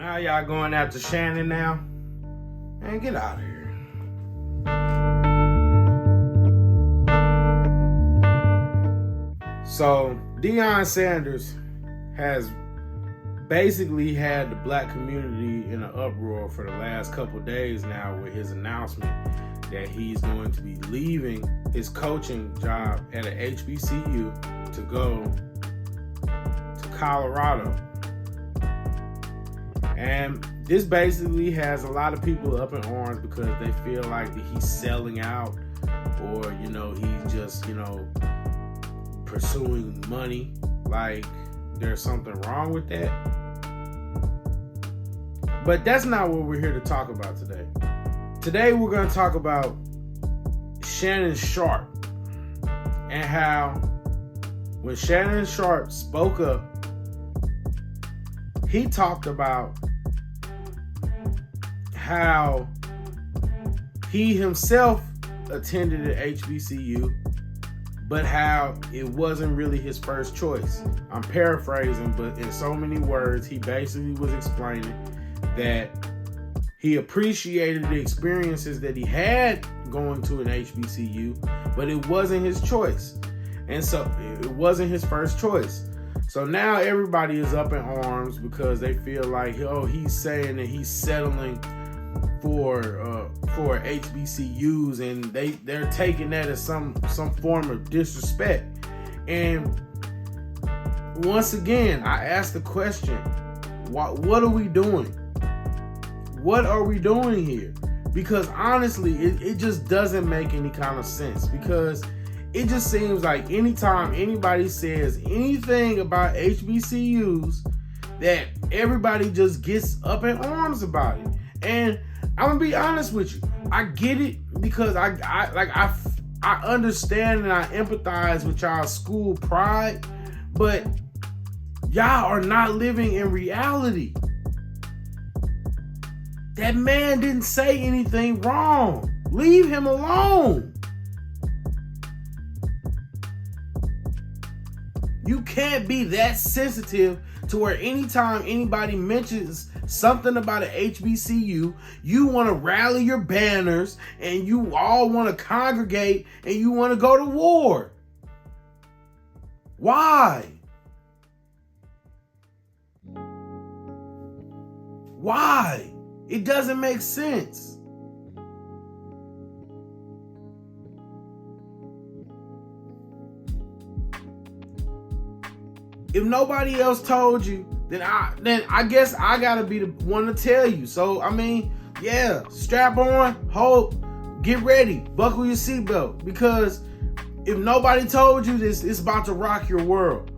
Now y'all going after Shannon now? Man, get out of here. So, Deion Sanders has basically had the black community in an uproar for the last couple days now with his announcement that he's going to be leaving his coaching job at an HBCU to go to Colorado. And this basically has a lot of people up in arms because they feel like that he's selling out or, he's just, pursuing money. Like there's something wrong with that. But that's not what we're here to talk about today. Today we're going to talk about Shannon Sharpe and how when Shannon Sharpe spoke up, he talked about how he himself attended an HBCU, but how it wasn't really his first choice. I'm paraphrasing, but in so many words, he basically was explaining that he appreciated the experiences that he had going to an HBCU, but it wasn't his choice. And so it wasn't his first choice. So now everybody is up in arms because they feel like, he's saying that he's settling for HBCUs, and they're taking that as some form of disrespect. And once again, I ask the question, what are we doing? What are we doing here? Because honestly, it just doesn't make any kind of sense, because it just seems like anytime anybody says anything about HBCUs, that everybody just gets up in arms about it. And I'm gonna be honest with you, I get it, because I understand and I empathize with y'all's school pride, but y'all are not living in reality. That man didn't say anything wrong. Leave him alone. You can't be that sensitive to where anytime anybody mentions something about an HBCU, you want to rally your banners and you all want to congregate and you want to go to war. Why? Why? It doesn't make sense. If nobody else told you, then I guess I gotta be the one to tell you. So strap on, get ready, buckle your seatbelt, because if nobody told you this, it's about to rock your world.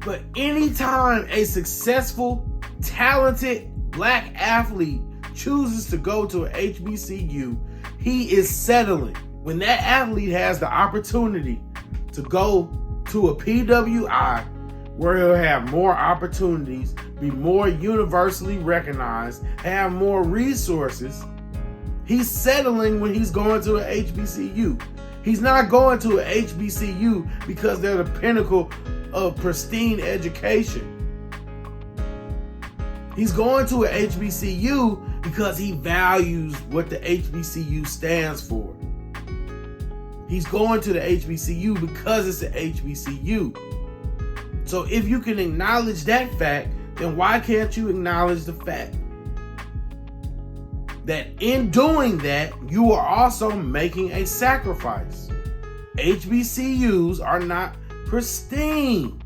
But anytime a successful, talented black athlete chooses to go to an HBCU, he is settling. When that athlete has the opportunity to go to a PWI, where he'll have more opportunities, be more universally recognized, have more resources, he's settling when he's going to an HBCU. He's not going to an HBCU because they're the pinnacle of pristine education. He's going to an HBCU because he values what the HBCU stands for. He's going to the HBCU because it's an HBCU. So if you can acknowledge that fact, then why can't you acknowledge the fact that in doing that, you are also making a sacrifice? HBCUs are not pristine.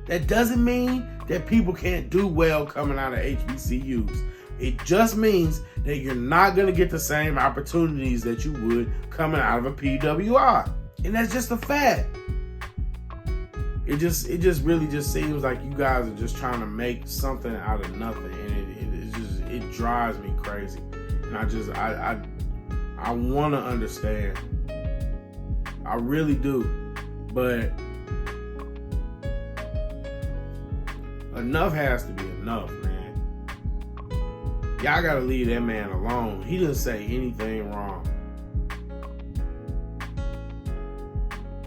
That doesn't mean that people can't do well coming out of HBCUs. It just means that you're not going to get the same opportunities that you would coming out of a PWI. And that's just a fact. It just really just seems like you guys are just trying to make something out of nothing, and it drives me crazy. And I want to understand. I really do, but enough has to be enough, man. Y'all gotta leave that man alone. He didn't say anything wrong.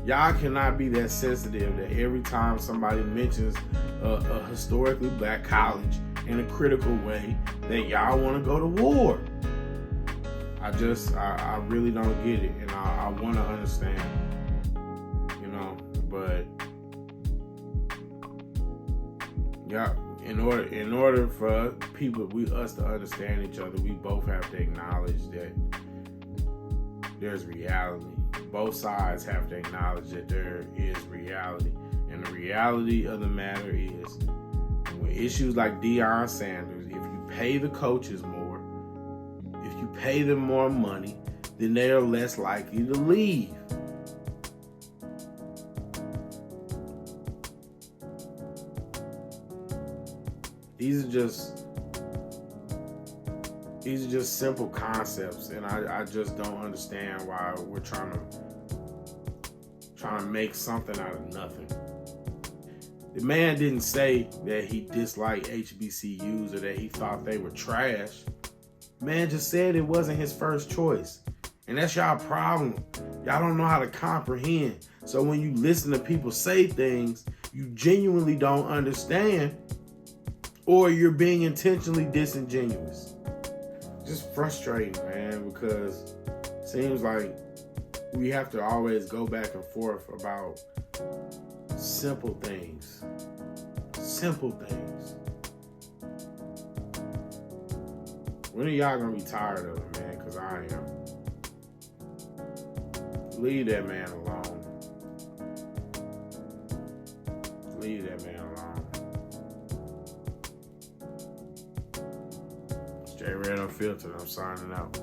Y'all cannot be that sensitive that every time somebody mentions a historically black college in a critical way that y'all want to go to war. I really don't get it, and I want to understand, but yeah, in order for us to understand each other, we both have to acknowledge that there's reality. Both sides have to acknowledge that there is reality. And the reality of the matter is, when issues like Deion Sanders, if you pay the coaches more, if you pay them more money, then they are less likely to leave. These are just simple concepts, and I just don't understand why we're trying to make something out of nothing. The man didn't say that he disliked HBCUs or that he thought they were trash. Man just said it wasn't his first choice. And that's y'all problem. Y'all don't know how to comprehend. So when you listen to people say things you genuinely don't understand, or you're being intentionally disingenuous. Just frustrating, man, because it seems like we have to always go back and forth about simple things. Simple things. When are y'all gonna be tired of it, man? Because I am. Leave that man alone. Leave that man alone. J Red Unfiltered, I'm signing out.